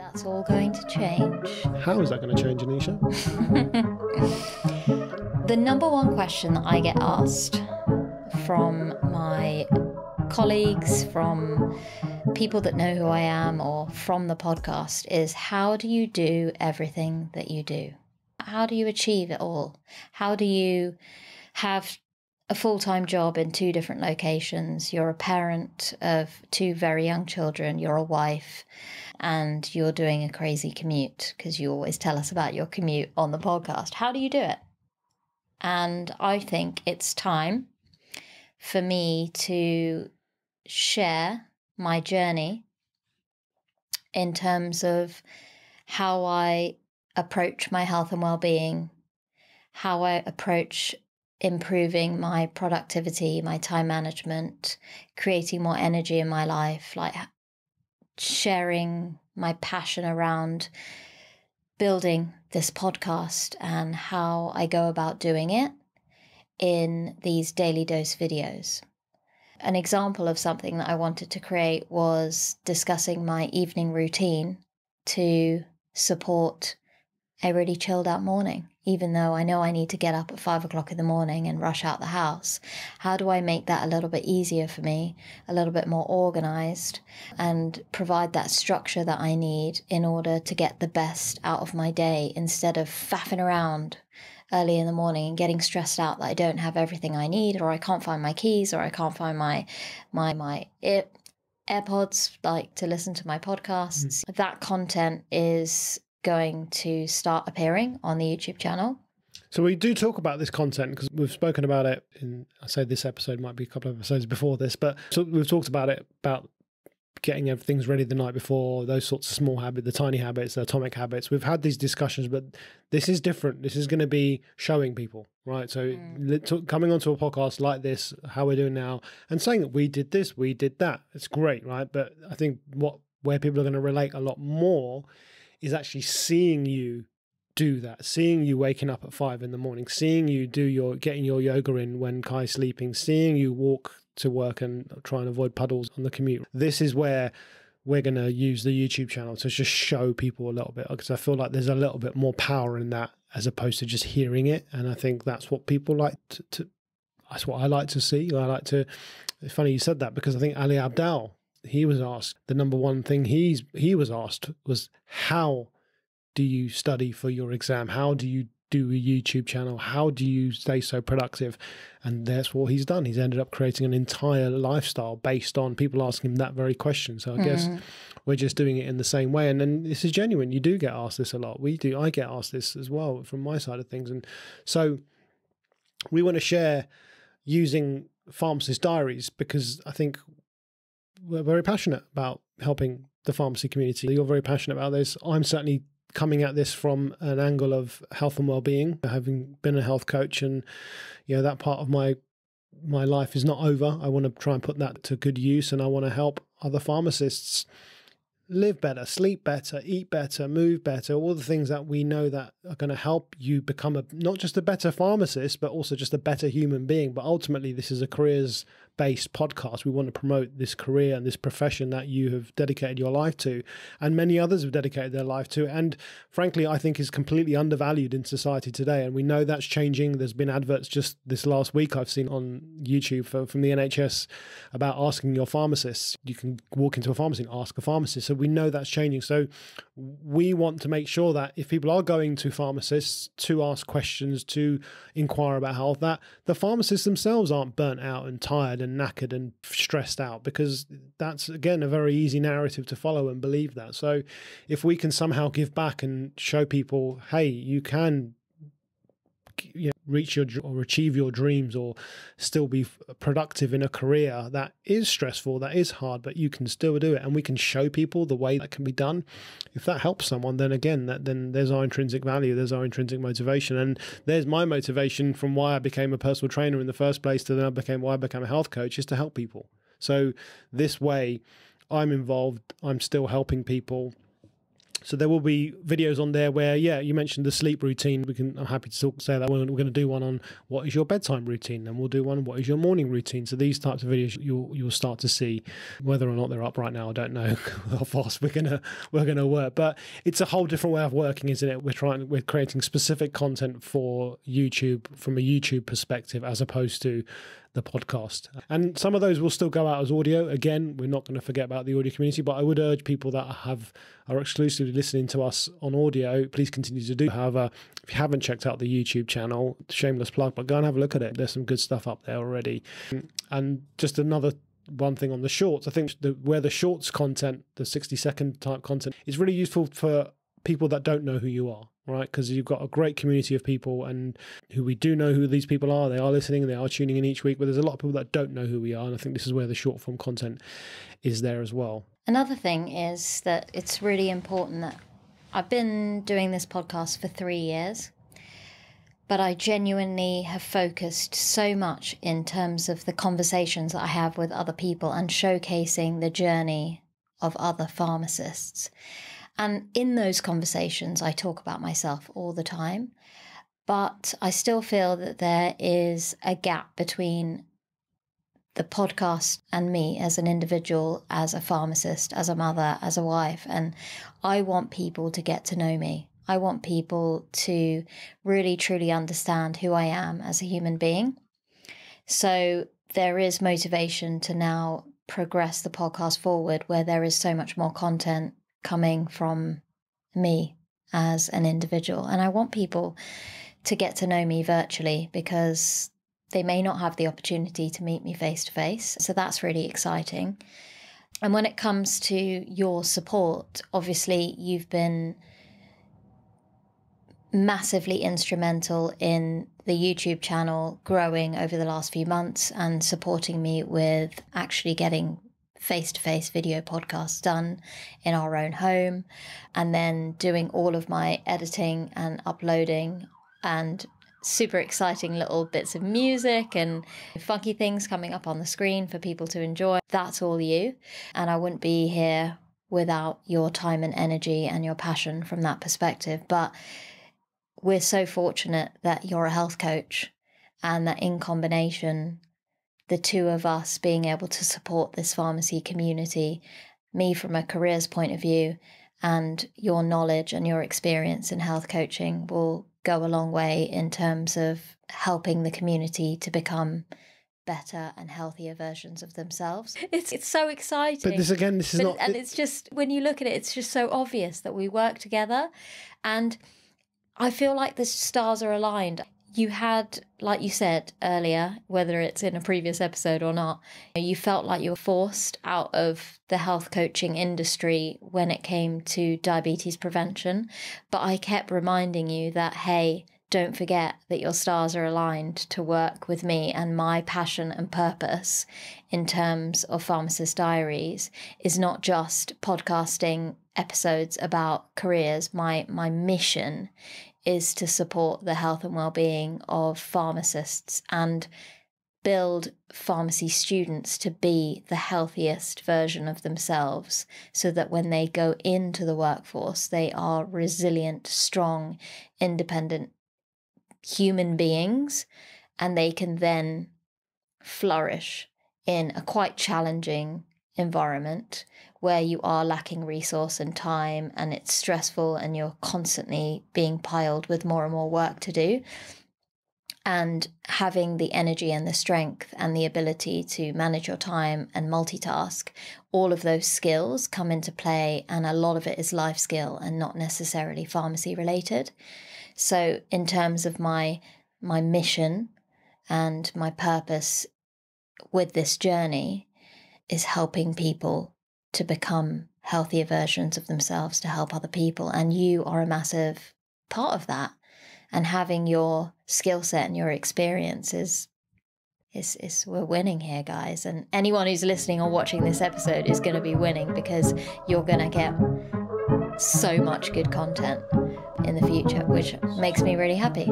That's all going to change. How is that going to change, Anisha? The number one question that I get asked from my colleagues, from people that know who I am, or from the podcast is, how do you do everything that you do? How do you achieve it all? How do you have a full-time job in 2 different locations? You're a parent of 2 very young children. You're a wife, and you're doing a crazy commute, because you always tell us about your commute on the podcast. How do you do it? And I think it's time for me to share my journey in terms of how I approach my health and well-being, how I approach improving my productivity, my time management, creating more energy in my life, like sharing my passion around building this podcast and how I go about doing it in these daily dose videos. An example of something that I wanted to create was discussing my evening routine to support a really chilled out morning. Even though I know I need to get up at 5 o'clock in the morning and rush out the house, how do I make that a little bit easier for me, a little bit more organized, and provide that structure that I need in order to get the best out of my day, instead of faffing around early in the morning and getting stressed out that I don't have everything I need, or I can't find my keys, or I can't find my AirPods, like to listen to my podcasts. That content is going to start appearing on the YouTube channel. So we do talk about this content because we've spoken about it in, I say this episode might be a couple of episodes before this, but so we've talked about it, about getting everything's ready the night before, those sorts of small habits, the tiny habits, the atomic habits. We've had these discussions, but this is different. This is going to be showing people, right? So coming onto a podcast like this, how we're doing now, and saying that we did this, we did that, it's great, right? But I think where people are going to relate a lot more is actually seeing you do that, seeing you waking up at 5 in the morning, seeing you getting your yoga in when Kai's sleeping, seeing you walk to work and try and avoid puddles on the commute. This is where we're going to use the YouTube channel to just show people a little bit, because I feel like there's a little bit more power in that as opposed to just hearing it. And I think that's what people like that's what I like to see. It's funny you said that, because I think Ali Abdal, he was asked, the number one thing he was asked was, how do you study for your exam? How do you do a YouTube channel? How do you stay so productive? And that's what he's done. He's ended up creating an entire lifestyle based on people asking him that very question. So I guess we're just doing it in the same way. And then this is genuine. You do get asked this a lot. I get asked this as well from my side of things. And so we want to share using Pharmacist Diaries, because I think we're very passionate about helping the pharmacy community. You're very passionate about this. I'm certainly coming at this from an angle of health and well-being, having been a health coach, and that part of my life is not over. I want to try and put that to good use, and I want to help other pharmacists live better, sleep better, eat better, move better, all the things that we know that are going to help you become not just a better pharmacist, but also just a better human being. But ultimately, this is a careers-based podcast. We want to promote this career and this profession that you have dedicated your life to, and many others have dedicated their life to, and frankly, I think is completely undervalued in society today. And we know that's changing. There's been adverts just this last week I've seen on YouTube from the NHS about asking your pharmacists. You can walk into a pharmacy and ask a pharmacist. So we know that's changing. So we want to make sure that if people are going to pharmacists to ask questions, to inquire about health, that the pharmacists themselves aren't burnt out and tired and knackered and stressed out, because that's, again, a very easy narrative to follow and believe that. So if we can somehow give back and show people, hey, you can reach or achieve your dreams, or still be productive in a career that is stressful, that is hard, but you can still do it, and we can show people the way that can be done. If that helps someone, then again, then there's our intrinsic value, there's our intrinsic motivation, and there's my motivation from why I became a personal trainer in the first place to then why I became a health coach, is to help people. So this way, I'm involved, I'm still helping people, So there will be videos on there where, you mentioned the sleep routine. I'm happy to say that we're going to do one on what is your bedtime routine, and we'll do one on what is your morning routine. So these types of videos you'll start to see. Whether or not they're up right now, I don't know how fast we're gonna work. But it's a whole different way of working, isn't it? We're creating specific content for YouTube from a YouTube perspective, as opposed to the podcast. And some of those will still go out as audio. Again, we're not going to forget about the audio community, but I would urge people that are exclusively listening to us on audio, please continue to do. However, if you haven't checked out the YouTube channel, shameless plug, but go and have a look at it. There's some good stuff up there already. And just another one thing on the shorts, I think where the shorts content, the 60-second type content, is really useful for people that don't know who you are, right? Because you've got a great community of people, and who we do know who these people are. They are listening, they are tuning in each week, but there's a lot of people that don't know who we are, and I think this is where the short form content is there as well. Another thing is that it's really important that I've been doing this podcast for 3 years, but I genuinely have focused so much in terms of the conversations that I have with other people and showcasing the journey of other pharmacists. And in those conversations, I talk about myself all the time, but I still feel that there is a gap between the podcast and me as an individual, as a pharmacist, as a mother, as a wife. And I want people to get to know me. I want people to really, truly understand who I am as a human being. So there is motivation to now progress the podcast forward, where there is so much more content coming from me as an individual. And I want people to get to know me virtually, because they may not have the opportunity to meet me face to face. So that's really exciting. And when it comes to your support, obviously you've been massively instrumental in the YouTube channel growing over the last few months, and supporting me with actually getting face-to-face video podcasts done in our own home, and then doing all of my editing and uploading, and super exciting little bits of music and funky things coming up on the screen for people to enjoy. That's all you. And I wouldn't be here without your time and energy and your passion from that perspective. But we're so fortunate that you're a health coach, and that in combination, the two of us being able to support this pharmacy community, me from a careers point of view, and your knowledge and your experience in health coaching will go a long way in terms of helping the community to become better and healthier versions of themselves. It's so exciting. But this is not... And it's just, when you look at it, it's just so obvious that we work together. And I feel like the stars are aligned. You had, like you said earlier, whether it's in a previous episode or not, you felt like you were forced out of the health coaching industry when it came to diabetes prevention. But I kept reminding you that, hey, don't forget that your stars are aligned to work with me, and my passion and purpose in terms of Pharmacist Diaries is not just podcasting episodes about careers. My mission is to support the health and well-being of pharmacists and build pharmacy students to be the healthiest version of themselves, so that when they go into the workforce, they are resilient, strong, independent human beings, and they can then flourish in a quite challenging environment where you are lacking resource and time, and it's stressful, and you're constantly being piled with more and more work to do. And having the energy and the strength and the ability to manage your time and multitask, all of those skills come into play, and a lot of it is life skill and not necessarily pharmacy related. So in terms of my mission and my purpose with this journey is helping people to become healthier versions of themselves, to help other people. And you are a massive part of that. And having your skill set and your experience is we're winning here, guys. And anyone who's listening or watching this episode is going to be winning, because you're going to get so much good content in the future, which makes me really happy.